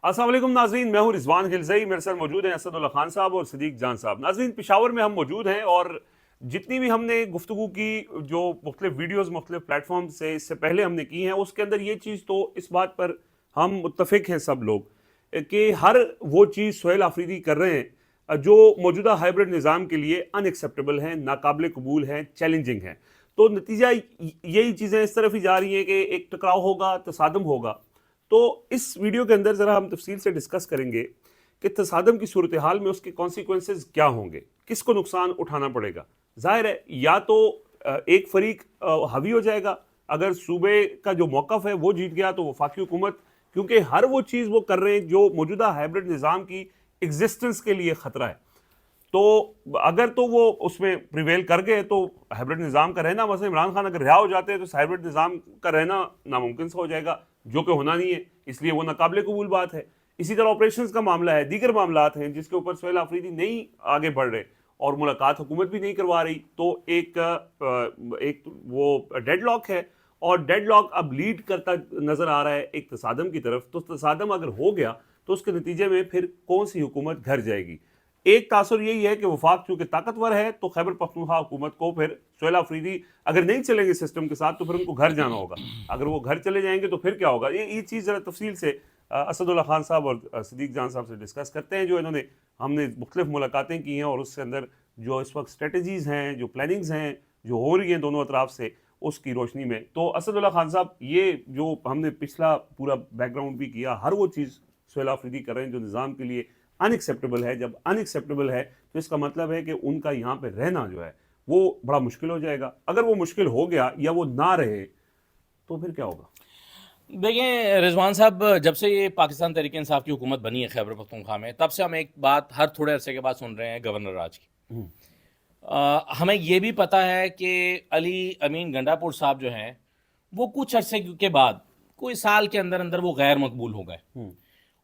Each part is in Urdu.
السلام علیکم ناظرین، میں ہوں رضوان غلزئی، میرے ساتھ موجود ہیں اسداللہ خان صاحب اور صدیق جان صاحب۔ ناظرین، پشاور میں ہم موجود ہیں اور جتنی بھی ہم نے گفتگو کی جو مختلف ویڈیوز مختلف پلیٹ فارم سے اس سے پہلے ہم نے کی ہیں، اس کے اندر یہ چیز تو اس بات پر ہم متفق ہیں سب لوگ کہ ہر وہ چیز سہیل آفریدی کر رہے ہیں جو موجودہ ہائیبرڈ نظام کے لیے ان ایکسیپٹیبل ہیں، ناقابل قبول ہیں، چیلنجنگ ہیں۔ تو نتیجہ یہی چیزیں اس طرف ہی جا رہی ہیں کہ ایک ٹکراؤ ہوگا، تصادم ہوگا۔ تو اس ویڈیو کے اندر ذرا ہم تفصیل سے ڈسکس کریں گے کہ تصادم کی صورتحال میں اس کے کانسیکوینسز کیا ہوں گے، کس کو نقصان اٹھانا پڑے گا۔ ظاہر ہے یا تو ایک فریق حاوی ہو جائے گا، اگر صوبے کا جو موقف ہے وہ جیت گیا تو وفاقی حکومت، کیونکہ ہر وہ چیز وہ کر رہے ہیں جو موجودہ ہائیبرڈ نظام کی ایگزسٹنس کے لیے خطرہ ہے، تو اگر تو وہ اس میں پریویل کر گئے تو ہائیبرڈ نظام کا رہنا، مثلا عمران خان اگر رہا ہو جاتے ہیں تو ہائیبرڈ نظام کا رہنا ناممکن سا ہو جائے گا، جو کہ ہونا نہیں ہے، اس لیے وہ ناقابل قبول بات ہے۔ اسی طرح آپریشنز کا معاملہ ہے، دیگر معاملات ہیں جس کے اوپر سہیل آفریدی نہیں آگے بڑھ رہے اور ملاقات حکومت بھی نہیں کروا رہی، تو ایک وہ ڈیڈ لاک ہے، اور ڈیڈ لاک اب لیڈ کرتا نظر آ رہا ہے ایک تصادم کی طرف۔ تو تصادم اگر ہو گیا تو اس کے نتیجے میں پھر کون سی حکومت گھر جائے گی؟ ایک تاثر یہی ہے کہ وفاق چونکہ طاقتور ہے تو خیبر پختونخوا حکومت کو پھر سہیل آفریدی اگر نہیں چلیں گے سسٹم کے ساتھ تو پھر ان کو گھر جانا ہوگا۔ اگر وہ گھر چلے جائیں گے تو پھر کیا ہوگا؟ یہ چیز ذرا تفصیل سے اسداللہ خان صاحب اور صدیق جان صاحب سے ڈسکس کرتے ہیں، جو ہم نے مختلف ملاقاتیں کی ہیں اور اس کے اندر جو اس وقت اسٹریٹجیز ہیں، جو پلاننگز ہیں جو ہو رہی ہیں دونوں اطراف سے، اس کی روشنی میں۔ تو اسداللہ خان صاحب، یہ جو ہم نے پچھلا پورا بیک گراؤنڈ بھی کیا، ہر وہ چیز سہیل آفریدی کر رہے ہیں جو نظام کے لیے ان ایکسیپٹیبل ہے۔ جب ان ایکسیپٹیبل ہے تو اس کا مطلب ہے کہ ان کا یہاں پہ رہنا جو ہے وہ بڑا مشکل ہو جائے گا۔ اگر وہ مشکل ہو گیا یا وہ نہ رہے تو پھر کیا ہوگا؟ دیکھیں رضوان صاحب، جب سے یہ پاکستان تحریک انصاف کی حکومت بنی ہے خیبر پختونخوا میں، تب سے ہم ایک بات ہر تھوڑے عرصے کے بعد سن رہے ہیں گورنر راج کی۔ ہمیں یہ بھی پتہ ہے کہ علی امین گنڈا پور صاحب جو ہیں وہ کچھ عرصے کے بعد، کوئی سال کے اندر اندر وہ غیر مقبول ہو گئے،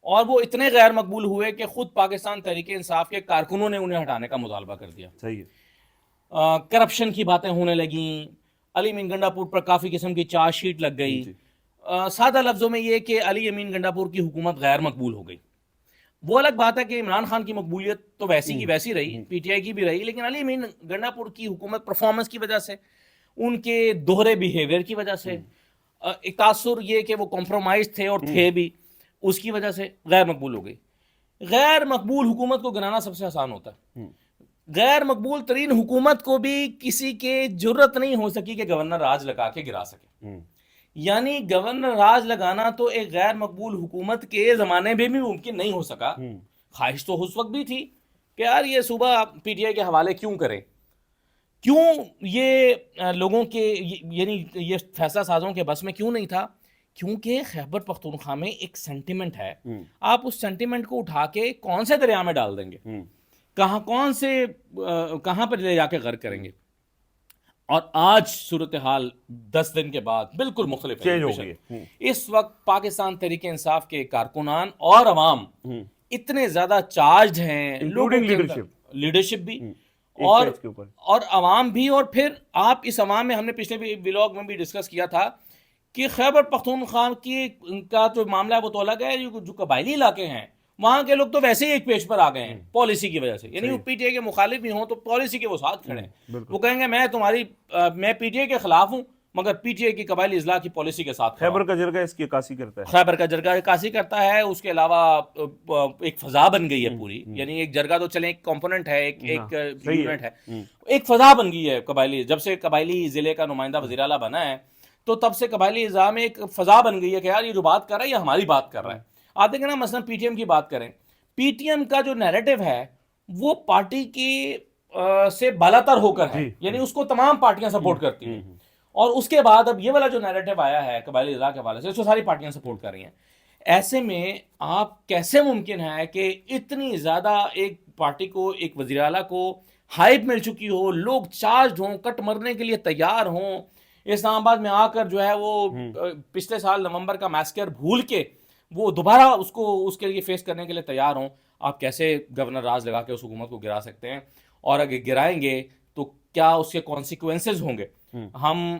اور وہ اتنے غیر مقبول ہوئے کہ خود پاکستان تحریک انصاف کے کارکنوں نے انہیں ہٹانے کا مطالبہ کر دیا۔ صحیح ہے۔ کرپشن کی باتیں ہونے لگیں، علی امین گنڈا پور پر کافی قسم کی چارج شیٹ لگ گئی۔ سادہ لفظوں میں یہ کہ علی امین گنڈا پور کی حکومت غیر مقبول ہو گئی۔ وہ الگ بات ہے کہ عمران خان کی مقبولیت تو ویسی کی ویسی رہی، پی ٹی آئی کی بھی رہی، لیکن علی امین گنڈا پور کی حکومت پرفارمنس کی وجہ سے، ان کے دوہرے بیہیویئر کی وجہ سے، ایک تاثر یہ کہ وہ کمپرومائز تھے اور تھے بھی، اس کی وجہ سے غیر مقبول ہو گئی۔ غیر مقبول حکومت کو گرانا سب سے آسان ہوتا ہے۔ غیر مقبول ترین حکومت کو بھی کسی کے جرت نہیں ہو سکی کہ گورنر راج لگا کے گرا سکے۔ یعنی گورنر راج لگانا تو ایک غیر مقبول حکومت کے زمانے میں بھی ممکن نہیں ہو سکا۔ خواہش تو اس وقت بھی تھی کہ یار یہ صوبہ پی ٹی آئی کے حوالے کیوں کریں، کیوں یہ لوگوں کے یعنی یہ فیصلہ سازوں کے بس میں کیوں نہیں تھا، کیونکہ خیبر پختونخوا میں ایک سینٹیمنٹ ہے۔ آپ اس سینٹیمنٹ کو اٹھا کے کون سے دریا میں ڈال دیں گے، کہاں پر لے جا کے غرق کریں گے؟ اور آج صورتحال 10 دن کے بعد بالکل مختلف ہے۔ اس وقت پاکستان تحریک انصاف کے کارکنان اور عوام اتنے زیادہ چارجڈ ہیں، لیڈرشپ بھی اور عوام بھی، اور پھر آپ اس عوام میں، ہم نے پچھلے ولاگ میں بھی ڈسکس کیا تھا کہ خیبر پختونخوا کا جو معاملہ ہے وہ تو الگ ہے، جو قبائلی علاقے ہیں وہاں کے لوگ تو ویسے ہی ایک پیج پر آ گئے ہیں پالیسی کی وجہ سے، یعنی وہ پی ٹی آئی کے مخالف بھی ہوں تو پالیسی کے وہ ساتھ کھڑے ہیں۔ وہ کہیں گے میں پی ٹی آئی کے خلاف ہوں مگر پی ٹی آئی کی قبائلی اضلاع کی پالیسی کے ساتھ۔ خیبر کا جرگہ اس کی عکاسی کرتا ہے، خیبر کا جرگہ عکاسی کرتا ہے۔ اس کے علاوہ ایک فضا بن گئی ہے پوری، یعنی ایک جرگہ تو چلیں ایک کمپوننٹ ہے، ایک یونٹ ہے، ایک فضا بن گئی ہے قبائلی۔ جب سے قبائلی ضلع کا نمائندہ وزیر اعلیٰ بنا ہے تو تب سے قبائلی اضلاع میں ایک فضا بن گئی ہے کہ یار یہ جو بات کر رہا ہے یہ ہماری بات کر رہا ہے۔ آپ دیکھیں نا، مثلا پی ٹی ایم کی بات کریں، پی ٹی ایم کا جو نیریٹو ہے وہ پارٹی کی سے بالاتر ہو کر ہے، یعنی اس کو تمام پارٹیاں سپورٹ کرتی ہیں، اور اس کے بعد اب یہ والا جو نیریٹو آیا ہے قبائلی اضلاع کے حوالے سے، اس کو ساری پارٹیاں سپورٹ کر رہی ہیں۔ ایسے میں آپ کیسے ممکن ہے کہ اتنی زیادہ ایک پارٹی کو، ایک وزیر اعلیٰ کو ہائپ مل چکی ہو، لوگ چارجڈ ہوں، کٹ مرنے کے لیے تیار ہوں، اسلام آباد میں آ کر جو ہے وہ پچھلے سال نومبر کا میسکر بھول کے وہ دوبارہ اس کے لیے فیس کرنے کے لیے تیار ہوں؟ آپ کیسے گورنر راج لگا کے اس حکومت کو گرا سکتے ہیں؟ اور اگر گرائیں گے تو کیا اس کے کانسیکوینسز ہوں گے؟ ہم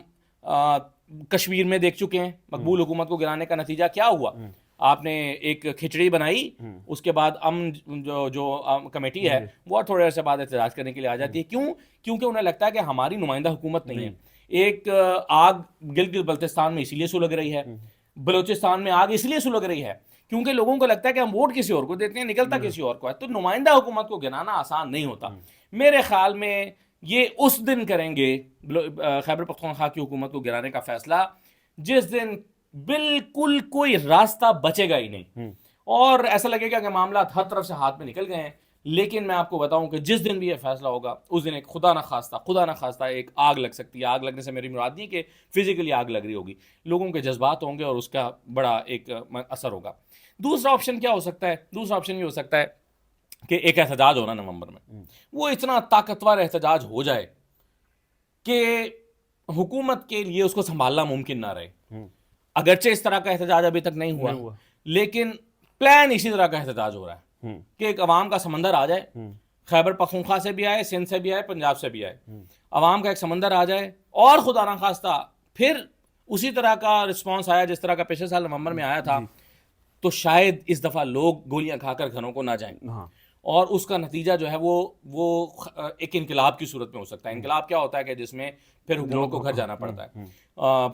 کشمیر میں دیکھ چکے ہیں مقبول حکومت کو گرانے کا نتیجہ کیا ہوا۔ آپ نے ایک کھچڑی بنائی, اس کے بعد جو کمیٹی ہے وہ تھوڑے عرصے بعد احتجاج کرنے کے لیے آ جاتی ہے. کیوں؟ کیونکہ انہیں لگتا ہے کہ ہماری نمائندہ حکومت نہیں ہے. ایک آگ گلگت بلتستان میں اسی لیے سلگ رہی ہے, بلوچستان میں آگ اس لیے سلگ رہی ہے کیونکہ لوگوں کو لگتا ہے کہ ہم ووٹ کسی اور کو دیتے ہیں, نکلتا کسی اور کو ہے. تو نمائندہ حکومت کو گرانا آسان نہیں ہوتا. میرے خیال میں یہ اس دن کریں گے خیبر پختونخوا کی حکومت کو گرانے کا فیصلہ جس دن بالکل کوئی راستہ بچے گا ہی نہیں, اور ایسا لگے گا کہ معاملات ہر طرف سے ہاتھ میں نکل گئے ہیں. لیکن میں آپ کو بتاؤں کہ جس دن بھی یہ فیصلہ ہوگا اس دن ایک خدا نہ خواستہ ایک آگ لگ سکتی ہے. آگ لگنے سے میری مراد نہیں کہ فزیکلی آگ لگ رہی ہوگی, لوگوں کے جذبات ہوں گے اور اس کا بڑا ایک اثر ہوگا. دوسرا آپشن کیا ہو سکتا ہے؟ دوسرا آپشن یہ ہو سکتا ہے کہ ایک احتجاج ہونا نومبر میں, وہ اتنا طاقتور احتجاج ہو جائے کہ حکومت کے لیے اس کو سنبھالنا ممکن نہ رہے. اگرچہ اس طرح کا احتجاج ابھی تک نہیں ہوا لیکن پلان اسی طرح کا احتجاج ہو رہا ہے کہ ایک عوام کا سمندر آ جائے, خیبر پختونخوا سے بھی آئے, سندھ سے بھی آئے, پنجاب سے بھی آئے, عوام کا ایک سمندر آ جائے, اور خدا نہ خواستہ پھر اسی طرح کا رسپانس آیا جس طرح کا پچھلے سال نومبر میں آیا تھا, تو شاید اس دفعہ لوگ گولیاں کھا کر گھروں کو نہ جائیں, اور اس کا نتیجہ جو ہے وہ ایک انقلاب کی صورت میں ہو سکتا ہے. انقلاب کیا ہوتا ہے کہ جس میں پھر حکومت کو گھر جانا پڑتا ہے,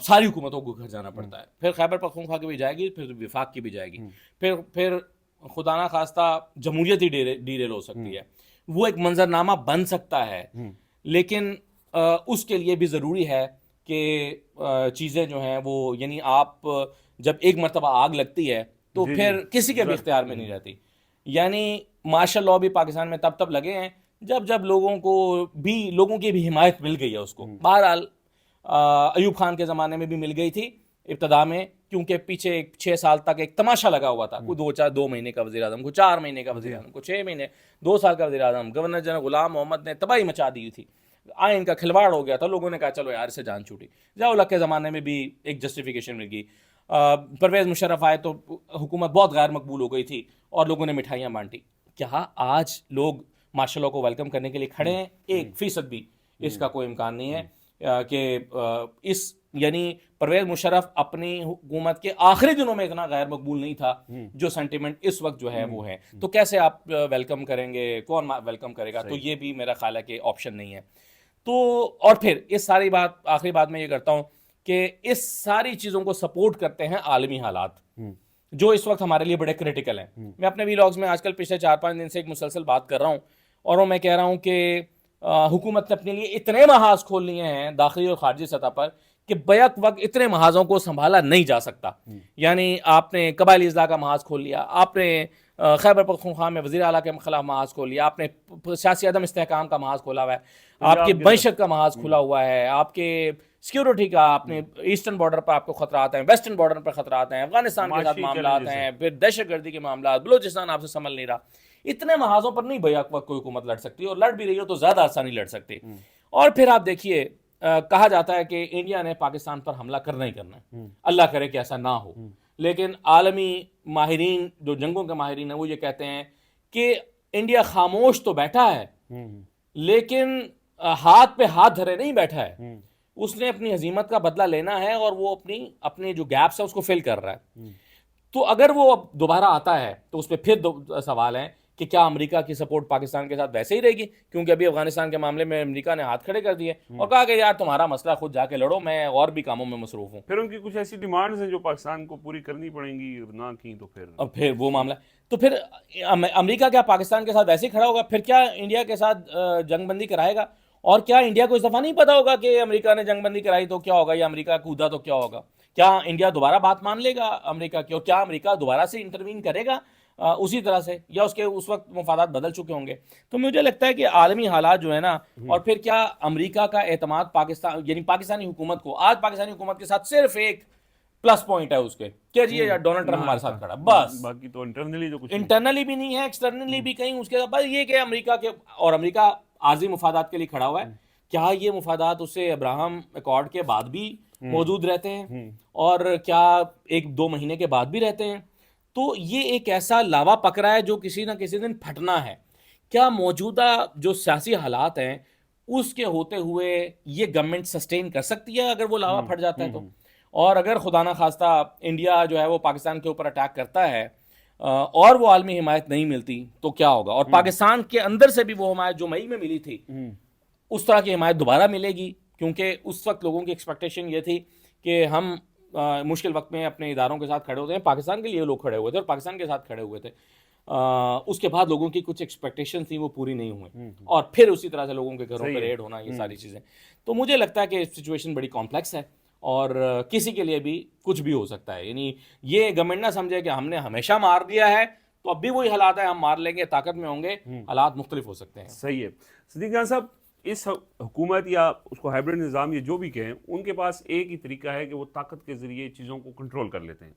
ساری حکومتوں کو گھر جانا پڑتا ہے, پھر خیبر پختونخوا کی بھی جائے گی, پھر وفاق کی بھی جائے گی, پھر خدا نہ خواستہ جمہوریت ہی ڈیریل ہو سکتی ہے. وہ ایک منظرنامہ بن سکتا ہے, لیکن اس کے لیے بھی ضروری ہے کہ چیزیں جو ہیں وہ, یعنی آپ جب ایک مرتبہ آگ لگتی ہے تو پھر کسی کے بھی اختیار میں نہیں رہتی. یعنی مارشل لاء بھی پاکستان میں تب لگے ہیں جب لوگوں کی بھی حمایت مل گئی ہے اس کو. بہرحال ایوب خان کے زمانے میں بھی مل گئی تھی ابتدا میں, کیونکہ پیچھے 6 سال تک ایک تماشا لگا ہوا تھا, کوئی 2 مہینے کا وزیر اعظم, کوئی 4 مہینے کا وزیر اعظم, کوئی 6 مہینے, 2 سال کا وزیر اعظم. گورنر جنرل غلام محمد نے تباہی مچا دی تھی, آئین کا کھلواڑ ہو گیا تھا, لوگوں نے کہا چلو یار اسے جان چھوٹی. ضیاء الحق کے زمانے میں بھی ایک جسٹیفیکیشن مل گئی. پرویز مشرف آئے تو حکومت بہت غیر مقبول ہو گئی تھی اور لوگوں نے مٹھائیاں بانٹی. کیا آج لوگ مارشل لاء کو ویلکم کرنے کے لیے کھڑے ہیں؟ 1% بھی اس کا کوئی امکان نہیں ہے کہ یعنی پرویز مشرف اپنی حکومت کے آخری دنوں میں اتنا غیر مقبول نہیں تھا جو سینٹیمنٹ اس وقت جو ہے وہ ہے. تو کیسے آپ ویلکم کریں گے؟ کون ویلکم کرے گا؟ تو یہ بھی میرا خیال ہے کہ آپشن نہیں ہے. تو اور پھر اس ساری آخری بات میں یہ کرتا ہوں کہ اس ساری چیزوں کو سپورٹ کرتے ہیں عالمی حالات جو اس وقت ہمارے لیے بڑے کرٹیکل ہیں. میں اپنے ویلاگز میں آج کل پچھلے 4-5 دن سے ایک مسلسل بات کر رہا ہوں, اور میں کہہ رہا ہوں کہ حکومت نے اپنے لیے اتنے محاذ کھول لیے ہیں داخلی اور خارجی سطح پر کہ بیک وقت اتنے محاذوں کو سنبھالا نہیں جا سکتا. یعنی آپ نے قبائلی اصلاح کا محاذ کھول لیا, آپ نے خیبر پختونخوا میں وزیر اعلیٰ کے خلاف محاذ کھول لیا, آپ نے سیاسی عدم استحکام کا محاذ کھولا ہوا ہے, آپ کی معیشت کا محاذ کھلا ہوا ہے, آپ کے سیکیورٹی کا, آپ نے ایسٹرن بارڈر پر آپ کو خطرات ہیں, ویسٹرن بارڈر پر خطرات ہیں, افغانستان کے ساتھ معاملات ہیں, پھر دہشت گردی کے معاملات, بلوچستان آپ سے سنبھل نہیں رہا. اتنے محاذوں پر نہیں بیک وقت کوئی حکومت لڑ سکتی, اور لڑ بھی رہی ہو تو زیادہ آسانی لڑ سکتی. اور پھر آپ دیکھیے کہا جاتا ہے کہ انڈیا نے پاکستان پر حملہ کرنا ہی کرنا ہے, اللہ کرے کہ ایسا نہ ہو, لیکن عالمی ماہرین جو جنگوں کے ماہرین ہیں وہ یہ کہتے ہیں کہ انڈیا خاموش تو بیٹھا ہے لیکن ہاتھ پہ ہاتھ دھرے نہیں بیٹھا ہے. اس نے اپنی ہزیمت کا بدلہ لینا ہے اور وہ اپنے جو گیپس ہے اس کو فل کر رہا ہے. تو اگر وہ اب دوبارہ آتا ہے تو اس پہ پھر سوال ہے کہ کیا امریکہ کی سپورٹ پاکستان کے ساتھ ویسے ہی رہے گی, کیونکہ ابھی افغانستان کے معاملے میں امریکہ نے ہاتھ کھڑے کر دیے اور کہا کہ یار تمہارا مسئلہ خود جا کے لڑو, میں اور بھی کاموں میں مصروف ہوں. پھر ان کی کچھ ایسی ڈیمانڈز ہیں جو پاکستان کو پوری کرنی پڑیں گی, نہ کی تو پھر وہ معاملہ, تو پھر امریکہ کیا پاکستان کے ساتھ ویسے ہی کھڑا ہوگا؟ پھر کیا انڈیا کے ساتھ جنگ بندی کرائے گا؟ اور کیا انڈیا کو اس دفعہ نہیں پتا ہوگا کہ امریکہ نے جنگ بندی کرائی تو کیا ہوگا, یا امریکہ کودا تو کیا ہوگا؟ کیا انڈیا دوبارہ بات مان لے گا امریکہ کی, اور کیا امریکہ دوبارہ سے انٹروین کرے گا اسی طرح سے, یا اس کے اس وقت مفادات بدل چکے ہوں گے؟ تو مجھے لگتا ہے کہ عالمی حالات جو ہے نا, اور پھر کیا امریکہ کا اعتماد پاکستان یعنی پاکستانی حکومت کو, آج پاکستانی حکومت کے ساتھ صرف ایک پلس پوائنٹ ہے اس کے کہ جی ڈونلڈ ٹرمپ ہمارے ساتھ کھڑا, بس. باقی تو انٹرنلی جو کچھ انٹرنلی بھی نہیں ہے, ایکسٹرنلی بھی کہیں اس کے بس یہ کہ امریکہ کے, اور امریکہ عارضی مفادات کے لیے کھڑا ہوا ہے. کیا یہ مفادات اسے ابراہم ایکارڈ کے بعد بھی موجود رہتے ہیں, اور کیا 1-2 مہینے کے بعد بھی رہتے ہیں؟ تو یہ ایک ایسا لاوا پکڑا ہے جو کسی نہ کسی دن پھٹنا ہے. کیا موجودہ جو سیاسی حالات ہیں اس کے ہوتے ہوئے یہ گورنمنٹ سسٹین کر سکتی ہے اگر وہ لاوا پھٹ جاتا ہے تو؟ اور اگر خدا نہ خواستہ انڈیا جو ہے وہ پاکستان کے اوپر اٹیک کرتا ہے اور وہ عالمی حمایت نہیں ملتی تو کیا ہوگا, اور پاکستان کے اندر سے بھی وہ حمایت جو مئی میں ملی تھی اس طرح کی حمایت دوبارہ ملے گی, کیونکہ اس وقت لوگوں کی ایکسپیکٹیشن یہ تھی کہ ہم مشکل وقت میں اپنے اداروں کے ساتھ کھڑے ہوتے ہیں. پاکستان کے لیے لوگ کھڑے ہوئے تھے اور پاکستان کے ساتھ کھڑے ہوئے تھے. اس کے بعد لوگوں کی کچھ ایکسپیکٹیشن تھیں وہ پوری نہیں ہوئیں, اور پھر اسی طرح سے لوگوں کے گھروں پہ ریڈ ہونا, یہ ساری چیزیں. تو مجھے لگتا ہے کہ سچویشن بڑی کمپلیکس ہے اور کسی کے لیے بھی کچھ بھی ہو سکتا ہے. یعنی یہ گورنمنٹ نہ سمجھے کہ ہم نے ہمیشہ مار دیا ہے تو اب بھی وہی حالات ہے, ہم مار لیں گے, طاقت میں ہوں گے, حالات مختلف ہو سکتے ہیں. صحیح ہے. صدیق جان صاحب, اس حکومت یا اس کو ہائبرڈ نظام یا جو بھی کہیں, ان کے پاس ایک ہی طریقہ ہے کہ وہ طاقت کے ذریعے چیزوں کو کنٹرول کر لیتے ہیں.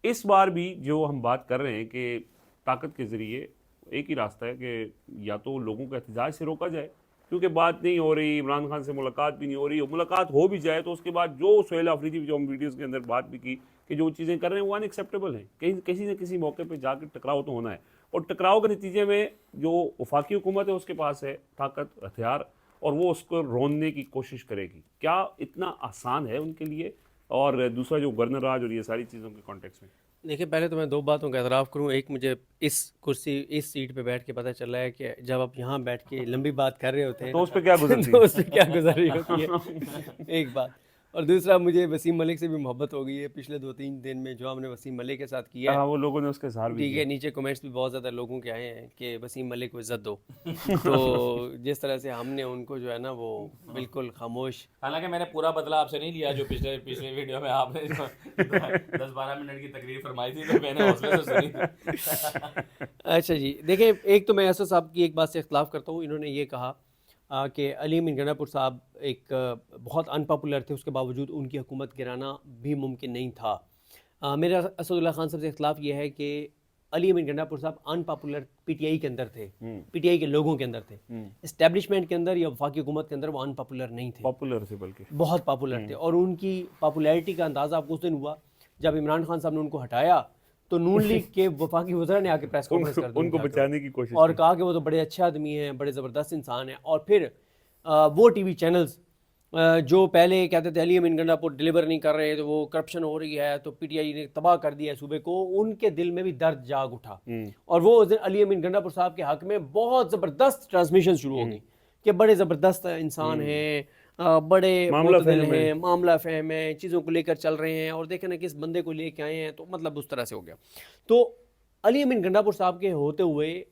اس بار بھی جو ہم بات کر رہے ہیں کہ طاقت کے ذریعے, ایک ہی راستہ ہے کہ یا تو لوگوں کو احتجاج سے روکا جائے, کیونکہ بات نہیں ہو رہی, عمران خان سے ملاقات بھی نہیں ہو رہی, اور ملاقات ہو بھی جائے تو اس کے بعد جو سہیل آفریدی جو ہم ویڈیوز کے اندر بات بھی کی کہ جو چیزیں کر رہے ہیں وہ ان ایکسیپٹیبل ہیں. کسی نہ کسی موقع پہ جا کے ٹکراؤ تو ہونا ہے, اور ٹکراؤ کے نتیجے میں جو وفاقی حکومت ہے اس کے پاس ہے طاقت, ہتھیار, اور وہ اس کو روننے کی کوشش کرے گی. کیا اتنا آسان ہے ان کے لیے؟ اور دوسرا جو گورنر راج اور یہ ساری چیزوں کے کانٹیکس میں, دیکھیں پہلے تو میں دو باتوں کا اعتراف کروں. ایک, مجھے اس کرسی اس سیٹ پہ بیٹھ کے پتہ چل رہا ہے کہ جب آپ یہاں بیٹھ کے لمبی بات کر رہے ہوتے ہیں تو اس پہ کیا گزرتی تو اس پہ کیا گزر رہی ہوتی ہے, ایک بات. اور دوسرا, مجھے وسیم ملک سے بھی محبت ہو گئی ہے پچھلے 2-3 دن میں جو ہم نے وسیم ملک کے ساتھ کیا ہے. وہ لوگوں نے اس کے اظہار بھی ٹھیک ہے, نیچے کمنٹس بھی بہت زیادہ لوگوں کے آئے ہیں کہ وسیم ملک کو عزت دو. تو جس طرح سے ہم نے ان کو جو ہے نا وہ بالکل خاموش, حالانکہ میں نے پورا بدلہ آپ سے نہیں لیا جو پچھلے ویڈیو میں آپ نے 10-12 منٹ کی تقریر فرمائی تھی تو میں نے حوصلے سے سنی. اچھا جی, دیکھیں ایک تو میں ایسا صاحب کی ایک بات سے اختلاف کرتا ہوں. انہوں نے یہ کہا کہ علی امین گنڈا پور صاحب ایک بہت ان پاپولر تھے, اس کے باوجود ان کی حکومت گرانا بھی ممکن نہیں تھا. میرا اسد اللہ خان صاحب سے اختلاف یہ ہے کہ علی امین گنڈا پور صاحب ان پاپولر پی ٹی آئی کے اندر تھے, پی ٹی آئی کے لوگوں کے اندر تھے, اسٹیبلشمنٹ کے اندر یا وفاقی حکومت کے اندر وہ ان پاپولر نہیں تھے, پاپولر تھے, بلکہ بہت پاپولر تھے. اور ان کی پاپولیرٹی کا اندازہ آپ کو اس دن ہوا جب عمران خان صاحب نے ان کو ہٹایا تو نون لیگ کے وفاقی وزراء نے آ کے پریس کانفرنس کر دی ان کو بچانے کی کوشش اور کہا کہ وہ تو بڑے اچھے آدمی ہیں, بڑے زبردست انسان ہیں. اور پھر وہ ٹی وی چینلز جو پہلے کہتے تھے علی امین گنڈا پور ڈلیور نہیں کر رہے تو وہ کرپشن ہو رہی ہے تو پی ٹی آئی نے تباہ کر دیا ہے صوبے کو, ان کے دل میں بھی درد جاگ اٹھا اور وہ اس دن علی امین گنڈا پور صاحب کے حق میں بہت زبردست ٹرانسمیشن شروع ہو گئی کہ بڑے زبردست انسان ہیں, بڑے معتدل ہیں, معاملہ فہم ہیں, چیزوں کو لے کر چل رہے ہیں, اور دیکھیں نا کس بندے کو لے کے آئے ہیں. تو مطلب اس طرح سے ہو گیا. تو علی امین گنڈا پور صاحب کے ہوتے ہوئے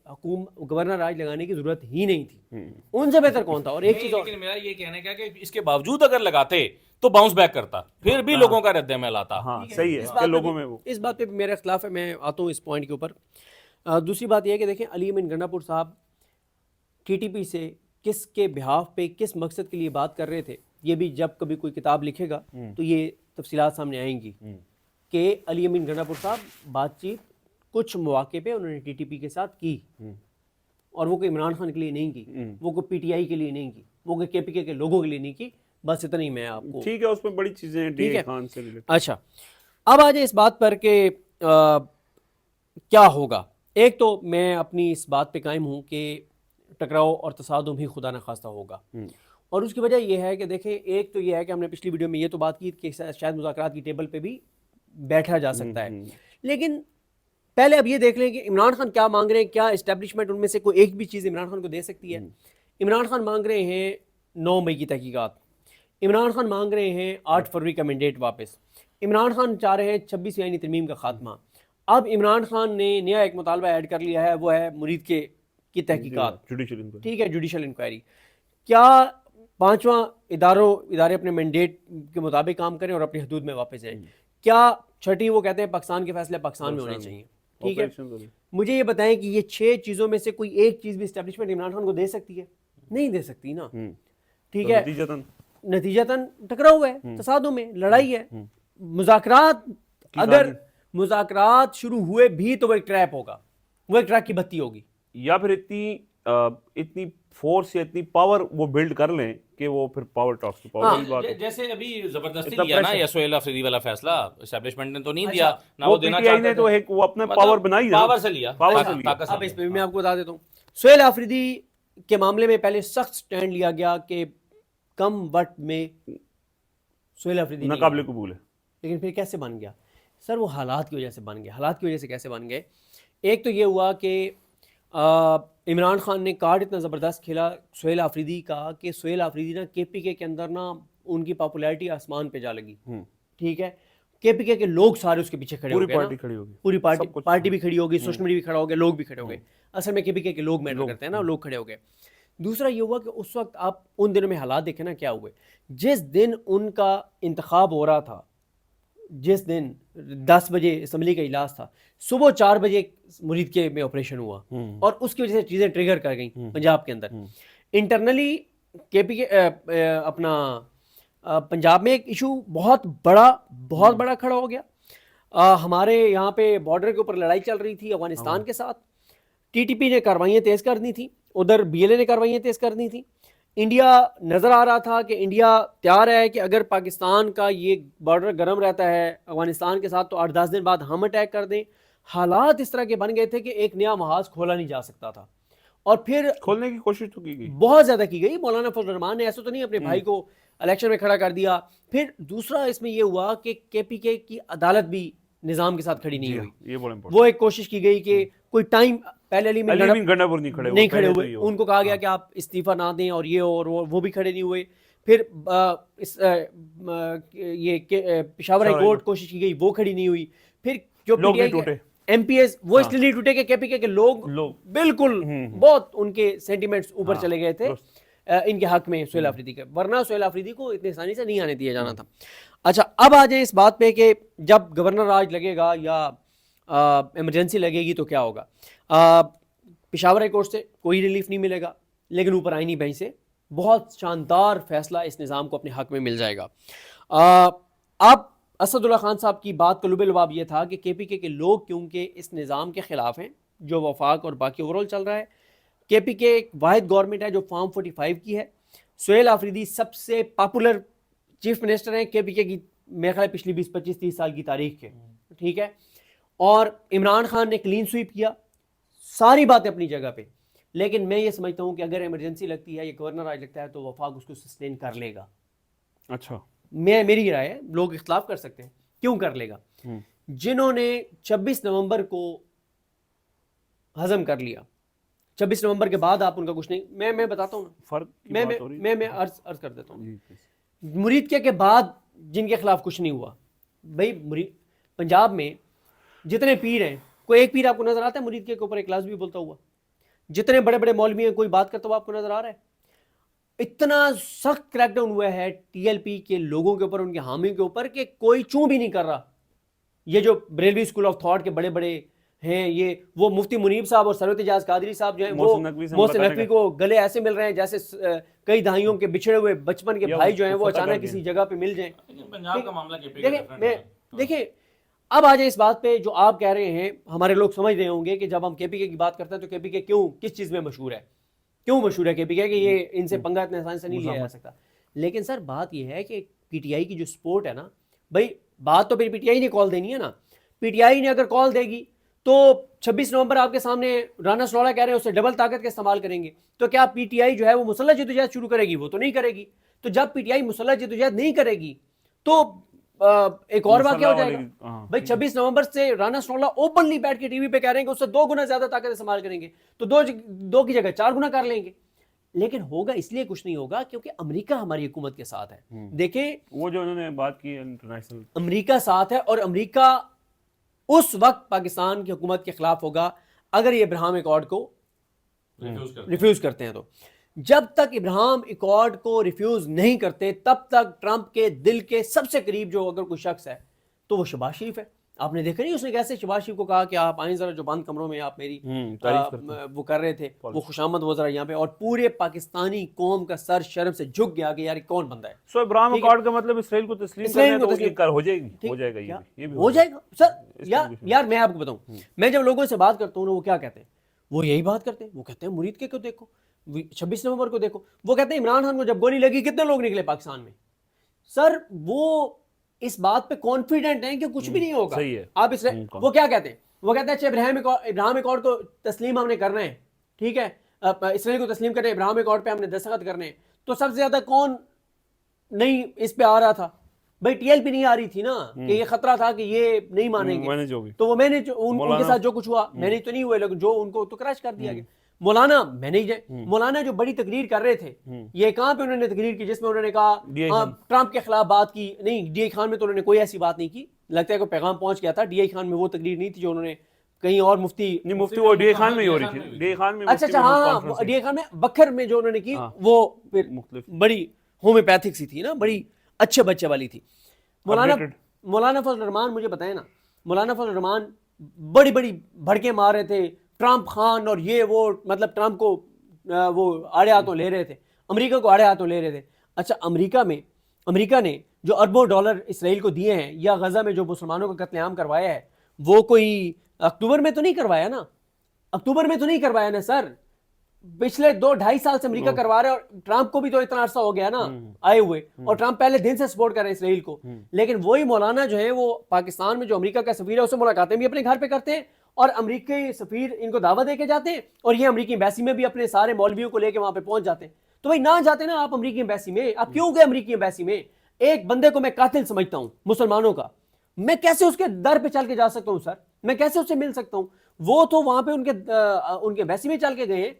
گورنر راج لگانے کی ضرورت ہی نہیں تھی, ان سے بہتر کون تھا. اور ایک چیز, لیکن میرا یہ کہنے کا کہ اس کے باوجود اگر لگاتے تو باؤنس بیک کرتا, پھر بھی لوگوں کا رد عمل آتا. ہاں صحیح ہے, لوگوں میں اس بات پہ میرا اختلاف ہے. میں آتا ہوں اس پوائنٹ کے اوپر. دوسری بات یہ ہے کہ دیکھیں علی امین گنڈا پور صاحب ٹی ٹی پی سے کس کے بہاف پہ کس مقصد کے لیے بات کر رہے تھے, یہ بھی جب کبھی کوئی کتاب لکھے گا تو یہ تفصیلات سامنے آئیں گی کہ علی امین گنڈا پور صاحب بات چیت کچھ مواقع پہ انہوں نے ٹی ٹی پی کے ساتھ کی, اور وہ کوئی عمران خان کے لیے نہیں کی, وہ کوئی پی ٹی آئی کے لیے نہیں کی, وہ کوئی کے پی کے لوگوں کے لیے نہیں کی. بس اتنا ہی میں آپ کو, ٹھیک ہے, اس میں بڑی چیزیں ہیں ڈی اے خان سے ریلیٹڈ. اچھا, اب آ جائے اس بات پر کہ کیا ہوگا. ایک تو میں اپنی اس بات پہ قائم ہوں کہ ٹکراؤ اور تصادم ہی خدا نخواستہ ہوگا, اور اس کی وجہ یہ ہے کہ دیکھیں ایک تو یہ ہے کہ ہم نے پچھلی ویڈیو میں یہ تو بات کی کہ شاید مذاکرات کی ٹیبل پہ بھی بیٹھا جا سکتا ہے, لیکن پہلے اب یہ دیکھ لیں کہ عمران خان کیا مانگ رہے ہیں. کیا اسٹیبلشمنٹ ان میں سے کوئی ایک بھی چیز عمران خان کو دے سکتی ہے؟ عمران خان مانگ رہے ہیں 9 مئی کی تحقیقات, عمران خان مانگ رہے ہیں 8 فروری کا مینڈیٹ واپس, عمران خان چاہ رہے ہیں 26 آئینی ترمیم کا خاتمہ. اب عمران خان نے نیا ایک مطالبہ ایڈ کر لیا ہے, وہ ہے مرید کی تحقیقات, ٹھیک ہے, جوڈیشل انکوائری. کیا 5واں ادارے اپنے مینڈیٹ کے مطابق کام کریں اور اپنی حدود میں واپس جائیں؟ کیا 6ٹھی وہ کہتے ہیں پاکستان کے فیصلے پاکستان میں ہونے چاہیے؟ ٹھیک ہے, مجھے یہ بتائیں کہ یہ 6 چیزوں میں سے کوئی ایک چیز بھی اسٹیبلشمنٹ عمران خان کو دے سکتی ہے؟ نہیں دے سکتی نا. ٹھیک ہے, نتیجتاً ٹکراؤ ہے, تصادم ہے, لڑائی ہے. مذاکرات, اگر مذاکرات شروع ہوئے بھی تو وہ ایک ٹریپ ہوگا, وہ ایک ٹریک کی بتی ہوگی, یا پھر اتنی فورس یا اتنی پاور وہ بلڈ کر لیں کہ وہ پھر پاور ٹاکس کی پاور. جیسے ابھی زبردستی لیا نا یا سہیل آفریدی والا فیصلہ, اسٹیبلشمنٹ نے تو نہیں دیا نہ, وہ دینا چاہتے ہیں, تو ایک وہ اپنا پاور بنائی, پاور سے لیا. اب اس پہ میں آپ کو بتا دیتا ہوں, سہیل آفریدی کے معاملے میں پہلے سخت سٹینڈ لیا گیا کہ کم وقت میں سہیل آفریدی ناقابل قبول ہے, لیکن پھر کیسے بن گیا سر؟ وہ حالات کی وجہ سے بن گیا. حالات کی وجہ سے کیسے بن گئے؟ ایک تو یہ ہوا کہ عمران خان نے کارڈ اتنا زبردست کھیلا سہیل آفریدی کا کہ سہیل آفریدی نا کے پی کے اندر نا ان کی پاپولیرٹی آسمان پہ جا لگی. ٹھیک ہے, کے پی کے لوگ سارے اس کے پیچھے کھڑے ہو گئے, پارٹی کھڑی ہوگی, پوری پارٹی بھی کھڑی ہوگی, سوشل میڈیا بھی کھڑا ہو گیا, لوگ بھی کھڑے ہو گئے. اصل میں کے پی کے لوگ میٹر کرتے ہیں نا, لوگ کھڑے ہو گئے. دوسرا یہ ہوا کہ اس وقت آپ ان دنوں میں حالات دیکھیں نا کیا ہوئے. جس دن ان کا انتخاب ہو رہا تھا, جس دن 10 بجے اسمبلی کا اجلاس تھا, صبح 4 بجے مرید کے میں آپریشن ہوا اور اس کی وجہ سے چیزیں ٹریگر کر گئیں پنجاب کے اندر. انٹرنلی کے پی کے اپنا پنجاب میں ایک ایشو بہت بڑا کھڑا ہو گیا. ہمارے یہاں پہ بارڈر کے اوپر لڑائی چل رہی تھی افغانستان کے ساتھ, ٹی ٹی پی نے کاروائیاں تیز کرنی تھی, ادھر بی ایل اے نے کاروائیاں تیز کرنی تھی. انڈیا نظر آ رہا تھا کہ انڈیا تیار ہے کہ اگر پاکستان کا یہ بارڈر گرم رہتا ہے افغانستان کے ساتھ تو 8-10 دن بعد ہم اٹیک کر دیں. حالات اس طرح کے بن گئے تھے کہ ایک نیا محاذ کھولا نہیں جا سکتا تھا, اور پھر کھولنے کی کوشش تو کی گئی, بہت زیادہ کی گئی. مولانا فضل الرحمان نے ایسا تو نہیں اپنے بھائی کو الیکشن میں کھڑا کر دیا. پھر دوسرا اس میں یہ ہوا کہ کے پی کے کی عدالت بھی نظام کے ساتھ کھڑی نہیں ہوئی. یہ بڑا امپورٹنٹ, وہ ایک کوشش کی گئی کہ کوئی ٹائم پہلے علی علی گنڈاپور نہیں کھڑے ہوئے, ان کو کہا گیا کہ آپ استعفیٰ نہ دیں اور یہ اور وہ بھی کھڑے نہیں ہوئے. پھر یہ پشاور ہائی کورٹ کوشش کی گئی, وہ کھڑی نہیں ہوئی. پھر جو ایم پی ایس وہ اس لیے نہیں ٹوٹے کہ کے پی کے لوگ بالکل بہت ان کے سینٹیمنٹس اوپر چلے گئے تھے ان کے حق میں سہیل آفریدی کے, ورنہ سہیل آفریدی کو اتنی آسانی سے نہیں آنے دیا جانا تھا. اچھا, اب آ جائیں اس بات پہ کہ جب گورنر راج لگے گا یا ایمرجنسی لگے گی تو کیا ہوگا. پشاور ہائی کورٹ سے کوئی ریلیف نہیں ملے گا, لیکن اوپر آئینی بینچ سے بہت شاندار فیصلہ اس نظام کو اپنے حق میں مل جائے گا. اب اسد اللہ خان صاحب کی بات کا لب لباب یہ تھا کہ کے پی کے لوگ کیونکہ اس نظام کے خلاف ہیں جو وفاق اور باقی اوورال چل رہا ہے. کے پی کے ایک واحد گورنمنٹ ہے جو فارم 45 کی ہے. سہیل آفریدی سب سے پاپولر چیف منسٹر ہیں کے پی کے کی, میرے خیال پچھلی 20-25-30 سال کی تاریخ کے. ٹھیک ہے, اور عمران خان نے کلین سویپ کیا, ساری باتیں اپنی جگہ پہ. لیکن میں یہ سمجھتا ہوں کہ اگر ایمرجنسی لگتی ہے یا گورنر راج لگتا ہے تو وفاق اس کو سسٹین کر لے گا. اچھا, میری رائے ہے, لوگ اختلاف کر سکتے ہیں, کیوں کر لے گا. جنہوں نے 26 نومبر کو ہضم کر لیا, 26 نومبر کے بعد آپ ان کا کچھ نہیں, میں بتاتا ہوں نا فرق, میں عرض کر دیتا ہوں. مرید کے بعد جن کے خلاف کچھ نہیں ہوا, بھائی پنجاب میں جتنے پیر ہیں کوئی ایک پیر آپ کو نظر آتا ہے مرید کے اوپر ایک لفظ بھی بولتا ہوا؟ جتنے بڑے بڑے مولوی ہیں کوئی بات کرتا ہوا آپ کو نظر آ رہا ہے؟ اتنا سخت کریک ڈاؤن ہوا ہے ٹی ایل پی کے لوگوں کے اوپر, ان کے حامیوں کے اوپر, کہ کوئی چوں بھی نہیں کر رہا. یہ جو بریلوی اسکول آف تھاٹ کے بڑے بڑے ہیں, یہ وہ مفتی منیب صاحب اور سروت اجاز قادری صاحب جو ہیں وہ محسن نقوی کو گلے ایسے مل رہے ہیں جیسے کئی دہائیوں کے بچھڑے ہوئے بچپن کے بھائی جو ہیں وہ اچانک کسی جگہ پہ مل جائیں. پنجاب کا معاملہ دیکھیں اب آ جائیں اس بات پہ جو آپ کہہ رہے ہیں. ہمارے لوگ سمجھ رہے ہوں گے کہ جب ہم کے پی کے کی بات کرتے ہیں تو کے پی کے کیوں کس چیز میں مشہور ہے, کیوں مشہور ہے کے پی کے, کہ یہ ان سے پنگا اتنے آسانی سے نہیں لیا جا سکتا. لیکن سر بات یہ ہے کہ پی ٹی آئی کی جو سپورٹ ہے نا, بھائی بات تو پھر پی ٹی آئی نے کال دینی ہے نا. پی ٹی آئی نے اگر کال دے گی تو 26 نومبر آپ کے سامنے رانا سلوڑا کہہ رہے ہیں اس سے ڈبل طاقت کا استعمال کریں گے, تو کیا پی ٹی آئی جو ہے وہ مسلح جدوجہد شروع کرے گی؟ وہ تو نہیں کرے گی. تو جب پی ٹی آئی مسلح جدوجہد نہیں کرے گی تو ایک اور واقعہ ہو جائے گا. بھائی 26 نومبر سے رانا سلوڑا اوپنلی بیٹھ کے ٹی وی پہ کہہ رہے ہیں کہ اس سے 2 گنا زیادہ طاقت استعمال کریں گے, تو 2 کی جگہ 4 گنا کر لیں گے. لیکن ہوگا اس لیے کچھ نہیں ہوگا کیونکہ امریکہ ہماری حکومت کے ساتھ ہے. دیکھیں وہ جو انہوں نے بات کی انٹرنیشنل, امریکہ ساتھ ہے, اور امریکہ اس وقت پاکستان کی حکومت کے خلاف ہوگا اگر یہ ابراہیم ایکارڈ کو ریفیوز کرتے ہیں. تو جب تک ابراہیم ایکارڈ کو ریفیوز نہیں کرتے تب تک ٹرمپ کے دل کے سب سے قریب جو اگر کوئی شخص ہے تو وہ شہباز شریف ہے. آپ نے دیکھا نہیں اس نے کیسے شہباز شریف کو کہا کہ آپ آئیں ذرا, جو بند کمروں میں آپ میری وہ کر رہے تھے وہ خوشامد وہ ذرا یہاں پہ, اور پورے پاکستانی قوم کا سر شرم سے جھک گیا کہ یار کون بندہ ہے. سو ابراہیم ایکارڈ کا مطلب اسرائیل کو تسلیم کرنا ہو جائے گی, ہو جائے گا, یہ بھی ہو جائے گا. سر یار میں آپ کو بتاؤں, میں جب لوگوں سے بات کرتا ہوں نا وہ کیا کہتے ہیں, وہ یہی بات کرتے ہیں, وہ کہتے ہیں مرید کے کو دیکھو, 26 نومبر کو دیکھو. وہ کہتے ہیں عمران خان کو جب گولی لگی کتنے لوگ نکلے پاکستان میں. سر وہ اس بات پہ کانفیڈنٹ ہیں کہ کچھ بھی نہیں ہوگا. آپ اس وہ کیا کہتے ہیں, وہ کہتے ہیں اچھا ابراہیم ایکارڈ کو تسلیم ہم نے کرنا ہے, ٹھیک ہے, اسرائیل کو تسلیم کرنا ہے, ابراہیم ایکارڈ پہ ہم نے دستخط کرنے ہیں. تو سب سے زیادہ کون نہیں اس پہ آ رہا تھا, بھائی ٹی ایل پی نہیں آ رہی تھی نا کہ یہ خطرہ تھا کہ یہ نہیں مانیں گے، تو وہ میں نے ان کے ساتھ جو کچھ ہوا، میں نے تو نہیں ہوئے لیکن جو ان کو تو کریش کر دیا گیا. مولانا میں نہیں مولانا جو بڑی تقریر کر رہے تھے، یہ کہاں پہ انہوں نے تقریر کی جس میں انہوں نے کہا ٹرمپ کے خلاف بات کی؟ نہیں، ڈی آئی خان میں تو انہوں نے کوئی ایسی بات نہیں کی. لگتا ہے کوئی پیغام پہنچ گیا تھا. ڈی آئی خان میں وہ تقریر نہیں تھی جو انہوں نے کہیں اور مفتی وہ ڈی اے خان میں ہی ہو رہی تھی. ڈی اے خان میں اچھا ہاں ڈی اے خان میں بکھر میں جو انہوں نے کی وہ پھر بڑی ہومیوپیتھک سی تھی نا، بڑی اچھے بچے والی تھی. مولانا فضل الرحمان مجھے بتائیں نا، مولانا فضل الرحمان بڑی بڑی بھڑکے مار رہے تھے ٹرمپ خان اور یہ وہ، مطلب ٹرمپ کو وہ آڑے ہاتھوں لے رہے تھے، امریکہ کو آڑے ہاتھوں لے رہے تھے. اچھا امریکہ نے جو اربوں ڈالر اسرائیل کو دیے ہیں یا غزہ میں جو مسلمانوں کا قتل عام کروایا ہے، وہ کوئی اکتوبر میں تو نہیں کروایا نا؟ اکتوبر میں تو نہیں کروایا نا سر، پچھلے 2-2.5 سال سے امریکہ کروا رہا ہے. اور ٹرمپ کو بھی تو اتنا عرصہ ہو گیا نا آئے ہوئے، اور ٹرمپ پہلے دن سے سپورٹ کر رہے ہیں اسرائیل کو. لیکن وہی مولانا جو ہے وہ پاکستان میں جو امریکہ کا سفیر ہے اس سے ملاقاتیں بھی اپنے گھر پہ کرتے ہیں، اور امریکی سفیر ان کو دعوت دے کے جاتے ہیں، اور یہ امریکی ایمبیسی میں بھی اپنے سارے مولویوں کو لے کے وہاں پہ پہنچ جاتے ہیں. تو بھائی نہ جاتے نا آپ امریکی ایمبیسی میں، آپ کیوں گئے امریکی ایمبیسی میں؟ ایک بندے کو میں قاتل سمجھتا ہوں مسلمانوں کا، میں کیسے اس کے در پہ چل کے جا سکتا ہوں سر؟ میں کیسے اس سے مل سکتا ہوں؟ وہ تو وہاں پہ ان کے ایمبیسی میں چل کے گئے ہیں.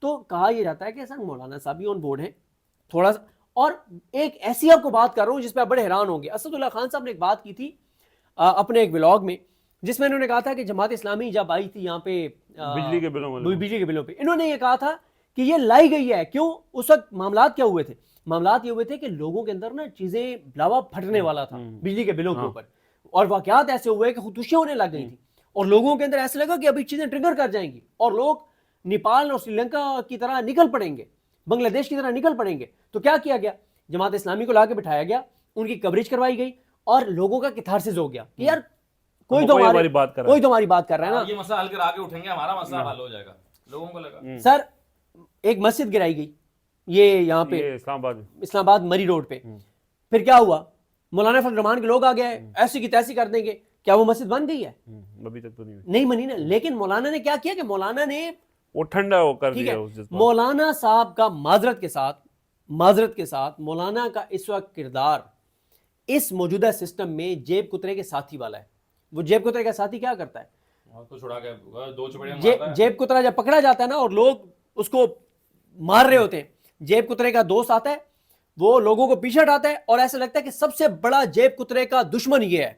تو کہا یہ جاتا ہے کہ سر مولانا صاحب بھی آن بورڈ ہیں تھوڑا سا. اور ایک ایسی آپ کو بات کر رہا ہوں جس پہ آپ بڑے حیران ہوں گے. اسد اللہ خان صاحب نے ایک بات کی تھی اپنے ایک ولاگ میں، جس میں انہوں نے کہا تھا کہ جماعت اسلامی جب آئی تھی یہاں پہ بجلی کے بلوں پہ، انہوں نے یہ کہا تھا کہ یہ لائی گئی ہے. کیوں؟ اس وقت معاملات کیا ہوئے تھے؟ معاملات یہ ہوئے تھے کہ لوگوں کے اندر نا چیزیں بلاوا پھٹنے والا تھا بجلی کے بلوں کے اوپر، اور واقعات ایسے ہوئے کہ خودکشیاں ہونے لگ گئی تھی، اور لوگوں کے اندر ایسے لگا کہ ابھی چیزیں ٹریگر کر جائیں گی اور لوگ نیپال اور سری لنکا کی طرح نکل پڑیں گے، بنگلہ دیش کی طرح نکل پڑیں گے. تو کیا کیا گیا؟ جماعت اسلامی کو لا کے بٹھایا گیا، ان کی کوریج کروائی گئی، اور لوگوں کا کتھارسس ہو گیا کہ یار کوئی تو ہماری بات کر رہا ہے نا، یہ مسئلہ حل کر آگے اٹھیں گے، ہمارا مسئلہ حل ہو جائے گا. لوگوں کو لگا سر ایک مسجد گرائی گئی یہ یہاں پہ اسلام آباد مری روڈ پہ. پھر کیا ہوا؟ مولانا فضل الرحمان کے لوگ آ گئے ایسی کی تیسی کر دیں گے. کیا وہ مسجد بن گئی ہے؟ ابھی تک تو نہیں بنی نا. لیکن مولانا نے کیا کیا کہ مولانا نے وہ ٹھنڈا ہو کر دیا. مولانا صاحب کا معذرت کے ساتھ مولانا کا اس وقت کردار اس موجودہ سسٹم میں جیب کترے کے ساتھی والا ہے. وہ جیب کترے کا ساتھی کیا کرتا ہے؟ جیب کترا جب پکڑا جاتا ہے نا اور لوگ اس کو مار رہے ہوتے ہیں، جیب کترے کا دوست آتا ہے، وہ لوگوں کو پیچھے ہٹاتا ہے، اور ایسا لگتا ہے کہ سب سے بڑا جیب کترے کا دشمن یہ ہے.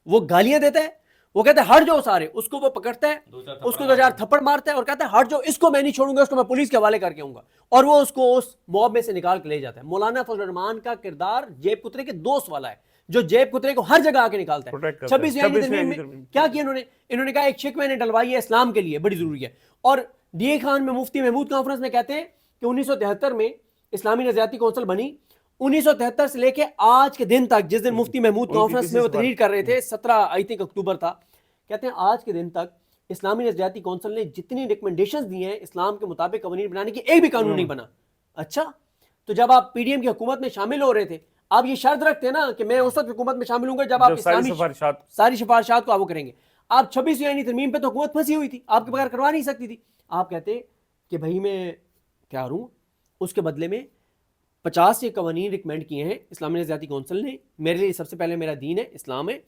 وہ گالیاں دیتا ہے، وہ کہتا ہے ہٹ جاؤ سارے، اس کو وہ پکڑتا ہے، اس کو 2-4 تھپڑ مارتا ہے اور کہتا ہے ہٹ جاؤ، اس کو میں نہیں چھوڑوں گا، اس کو میں پولیس کے حوالے کر کے آؤں گا، اور وہ اس کو اس موب میں سے نکال کے لے جاتا ہے. مولانا فضل الرحمان کا کردار جیب کترے کے دوست والا ہے، جو جیب کترے کو ہر جگہ آ کے نکالتا ہے. 26ویں ترمیم میں کیا کیا انہوں نے کہا ایک شک میں نے ڈلوائی ہے اسلام کے لیے بڑی ضروری ہے. اور ڈی اے خان میں مفتی محمود کانفرنس میں کہتے ہیں کہ 1973 میں اسلامی نظریاتی کونسل بنی. 1973 سے لے کے آج کے دن تک، جس دن مفتی محمود کانفرنس میں وہ تحریر کر رہے تھے، 17 اکتوبر تھا، کہتے ہیں آج کے دن تک اسلامی نظریاتی کونسل نے جتنی ریکمنڈیشنز دی ہیں اسلام کے مطابق قوانین بنانے کی، ایک بھی قانون نہیں بنا. اچھا تو جب آپ پی ڈی ایم کی حکومت میں شامل ہو رہے تھے، آپ یہ شرط رکھتے ہیں نا کہ میں اس وقت حکومت میں شامل ہوں گا جب آپ اسلامی ساری سفارشات کو آپ وہ کریں گے. آپ 26ویں ترمیم پہ تو حکومت پھنسی ہوئی تھی، آپ کے بغیر کروا نہیں سکتی تھی. آپ کہتے کہ بھائی میں کیا کروں، اس کے بدلے میں 50 یہ قوانین ریکمینڈ کیے ہیں اسلامی نظریاتی کونسل نے. میرے لیے سب سے پہلے میرا دین ہے، اسلام ہے،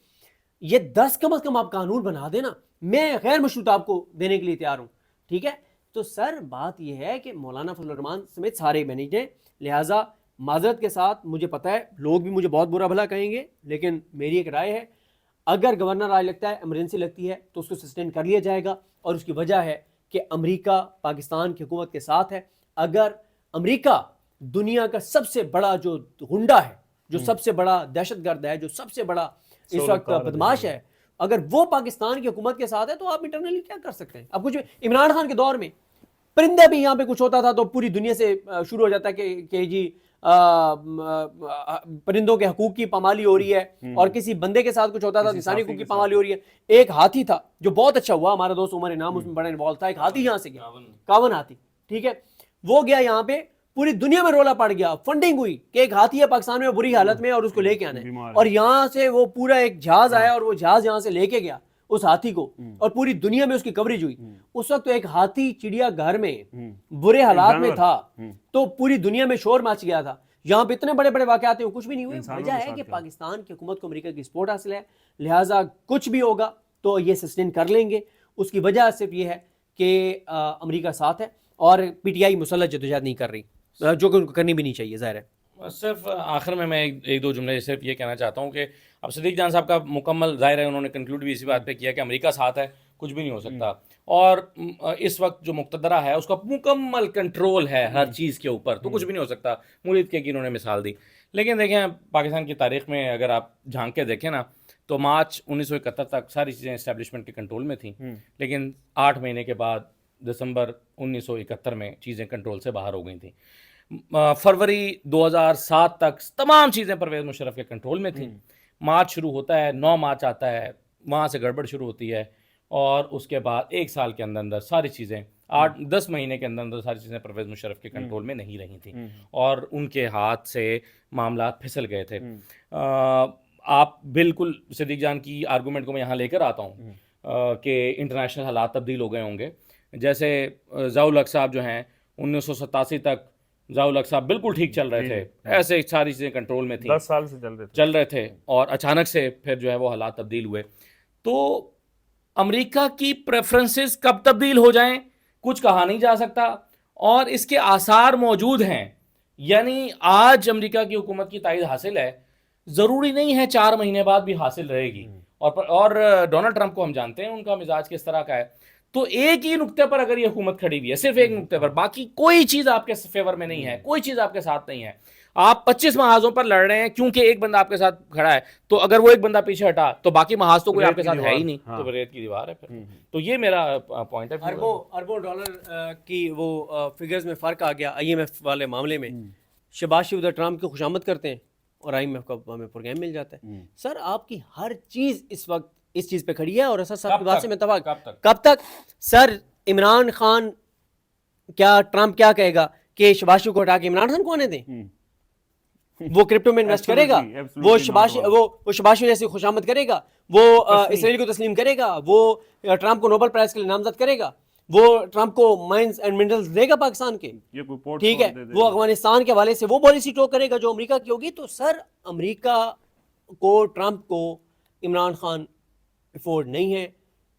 یہ 10 کم از کم آپ قانون بنا دینا، میں غیر مشروط آپ کو دینے کے لیے تیار ہوں. ٹھیک ہے. تو سر بات یہ ہے کہ مولانا فضل الرحمان سمیت سارے مینیج ہیں. لہٰذا معذرت کے ساتھ مجھے پتہ ہے لوگ بھی مجھے بہت برا بھلا کہیں گے، لیکن میری ایک رائے ہے، اگر گورنر آج لگتا ہے ایمرجنسی لگتی ہے تو اس کو سسٹین کر لیا جائے گا. اور اس کی وجہ ہے کہ امریکہ پاکستان کی حکومت کے ساتھ ہے. اگر امریکہ دنیا کا سب سے بڑا جو غنڈہ ہے، جو سب سے بڑا دہشت گرد ہے، جو سب سے بڑا اس وقت بدماش ہے، اگر وہ پاکستان کی حکومت کے ساتھ ہے تو آپ انٹرنلی کیا کر سکتے ہیں؟ اب کچھ عمران خان کے دور میں پرندے بھی یہاں پہ کچھ ہوتا تھا تو پوری دنیا سے شروع ہو جاتا ہے کہ جی پرندوں کے حقوق کی پامالی ہو رہی ہے، اور کسی بندے کے ساتھ کچھ ہوتا تھا انسانی حقوق کی پامالی ہو رہی ہے. ایک ہاتھی تھا جو بہت اچھا ہوا، ہمارا دوست عمر انعام اس میں بڑا انوالو تھا. ایک ہاتھی یہاں سے گیا، کاون ہاتھی، ٹھیک ہے، وہ گیا یہاں پہ، پوری دنیا میں رولا پڑ گیا، فنڈنگ ہوئی کہ ایک ہاتھی ہے پاکستان میں بری حالت میں اور اس کو لے کے آنا ہے. اور یہاں سے وہ پورا ایک جہاز آیا اور وہ جہاز یہاں سے لے کے گیا اس ہاتھی کو، اور پوری دنیا میں اس کی کوریج ہوئی. اس وقت تو ایک ہاتھی چڑیا گھر میں برے حالات میں تھا تو پوری دنیا میں شور مچ گیا تھا. یہاں پہ اتنے بڑے بڑے واقعات ہیں کچھ بھی نہیں ہوئے. انسانوں وجہ کے ہے ساتھ کہ کیا؟ پاکستان کی حکومت کو امریکہ کی سپورٹ حاصل ہے, لہٰذا کچھ بھی ہوگا تو یہ سسٹین کر لیں گے. اس کی وجہ صرف یہ ہے کہ امریکہ ساتھ ہے اور پی ٹی آئی مسلح جدوجہد نہیں کر رہی, جو کہ ان کو کرنی بھی نہیں چاہیے, ظاہر ہے. صرف آخر میں ایک دو جملے صرف یہ کہنا چاہتا ہوں کہ اب صدیق جان صاحب کا مکمل ظاہر ہے انہوں نے کنکلوڈ بھی اسی بات پہ کیا کہ امریکہ ساتھ ہے, کچھ بھی نہیں ہو سکتا, اور اس وقت جو مقتدرہ ہے اس کا مکمل کنٹرول ہے ہر چیز کے اوپر, تو کچھ بھی نہیں ہو سکتا. مولد کی انہوں نے مثال دی. لیکن دیکھیں پاکستان کی تاریخ میں اگر آپ جھانک کے دیکھیں نا تو مارچ 1971 تک ساری چیزیں اسٹیبلشمنٹ کے کنٹرول میں تھیں, لیکن 8 مہینے کے بعد دسمبر 1971 میں چیزیں کنٹرول سے باہر ہو گئی تھیں. فروری 2007 تک تمام چیزیں پرویز مشرف کے کنٹرول میں تھیں. مارچ شروع ہوتا ہے, 9 مارچ آتا ہے, وہاں سے گڑبڑ شروع ہوتی ہے, اور اس کے بعد ایک سال کے اندر ساری چیزیں 8-10 مہینے کے اندر ساری چیزیں پرویز مشرف کے کنٹرول میں نہیں رہی تھیں, اور ان کے ہاتھ سے معاملات پھسل گئے تھے. آپ بالکل صدیق جان کی آرگومنٹ کو میں یہاں لے کر آتا ہوں کہ انٹرنیشنل حالات تبدیل ہو گئے ہوں گے. جیسے ضیاء الحق صاحب جو ہیں 1987 تک ضیاء الحق صاحب بالکل ٹھیک چل رہے تھے, ایسے ساری چیزیں کنٹرول میں تھیں, 10 سال سے چل رہے تھے, اور اچانک سے پھر جو ہے وہ حالات تبدیل ہوئے. تو امریکہ کی پریفرنسز کب تبدیل ہو جائیں کچھ کہا نہیں جا سکتا, اور اس کے آثار موجود ہیں. یعنی آج امریکہ کی حکومت کی تائید حاصل ہے, ضروری نہیں ہے 4 مہینے بعد بھی حاصل رہے گی. اور ڈونلڈ ٹرمپ کو ہم جانتے ہیں ان کا مزاج کس طرح کا ہے. تو ایک ہی نقطے پر اگر یہ حکومت کھڑی ہوئی ہے, صرف ایک نقطے پر, باقی کوئی چیز آپ کے فیور میں نہیں ہے, کوئی چیز آپ کے ساتھ نہیں ہے, آپ 25 محاذوں پر لڑ رہے ہیں کیونکہ ایک بندہ آپ کے ساتھ کھڑا ہے, تو اگر وہ ایک بندہ پیچھے ہٹا تو باقی محاذ تو کوئی آپ کے ساتھ ہے ہی نہیں, تو ریت کی دیوار ہے پھر. تو یہ میرا پوائنٹ ہے. اربوں ڈالر کی وہ فگرز میں فرق آ گیا IMF والے معاملے میں. شہباز شریف ادھر ٹرمپ کی خوشامد کرتے ہیں اور IMF کا ہمیں پروگرام مل جاتا ہے. سر آپ کی ہر چیز اس وقت اس چیز پہ کھڑی ہے, اور اسد صاحب کی بات سے میں اتفاق. کب تک سر؟ عمران خان کیا ٹرمپ کیا کہے گا کہ شہباز شریف کو ہٹا کے عمران خان کو آنے دیں؟ وہ کرپٹو میں انویسٹ کرے گا, وہ شہباز شریف جیسی خوشامد کرے گا, وہ اسرائیل کو تسلیم کرے گا, وہ ٹرمپ کو نوبل پرائز کے لیے نامزد کرے گا, وہ ٹرمپ کو مائنز اینڈ منرلز دے گا پاکستان کے, ٹھیک ہے, وہ افغانستان کے حوالے سے وہ پالیسی ٹو کرے گا جو امریکہ کی ہوگی. تو سر امریکہ کو ٹرمپ کو عمران خان افورڈ نہیں ہے,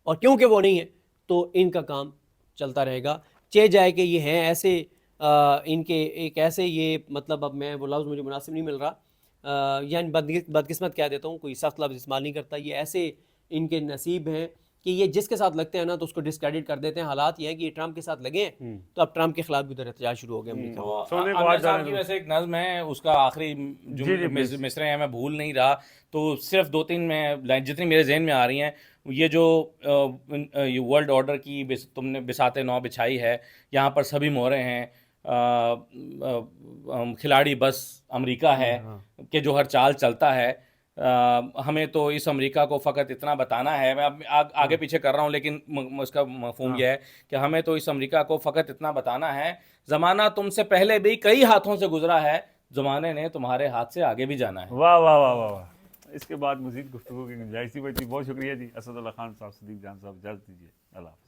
اور کیونکہ وہ نہیں ہے تو ان کا کام چلتا رہے گا. چہ جائے کہ یہ ہیں ایسے ان کے ایک ایسے, یہ مطلب اب میں وہ لفظ مجھے مناسب نہیں مل رہا, یعنی بدقسمت کہہ دیتا ہوں, کوئی سخت لفظ استعمال نہیں کرتا. یہ ایسے ان کے نصیب ہیں کہ یہ جس کے ساتھ لگتے ہیں نا تو اس کو ڈسکریڈٹ کر دیتے ہیں. حالات یہ ہیں کہ یہ ٹرمپ کے ساتھ لگے ہیں تو اب ٹرمپ کے خلاف بھی ادھر احتجاج شروع ہو گیا امریکہ. ویسے ایک نظم ہے, اس کا آخری مصرے ہیں, میں بھول نہیں رہا, تو صرف 2-3 میں جتنی میرے ذہن میں آ رہی ہیں, یہ جو ورلڈ آرڈر کی تم نے بساط نو بچھائی ہے, یہاں پر سبھی مہرے ہیں, کھلاڑی بس امریکہ ہے کہ جو ہر چال چلتا ہے. ہمیں تو اس امریکہ کو فقط اتنا بتانا ہے, میں آگے پیچھے کر رہا ہوں لیکن اس کا مفہوم یہ ہے کہ ہمیں تو اس امریکہ کو فقط اتنا بتانا ہے, زمانہ تم سے پہلے بھی کئی ہاتھوں سے گزرا ہے, زمانے نے تمہارے ہاتھ سے آگے بھی جانا ہے. واہ واہ واہ واہ. اس کے بعد مزید گفتگو کی گنجائش تھی. بہت شکریہ جی اسد اللہ خان صاحب, صدیق جان صاحب, اجازت دیجیے, اللہ حافظ.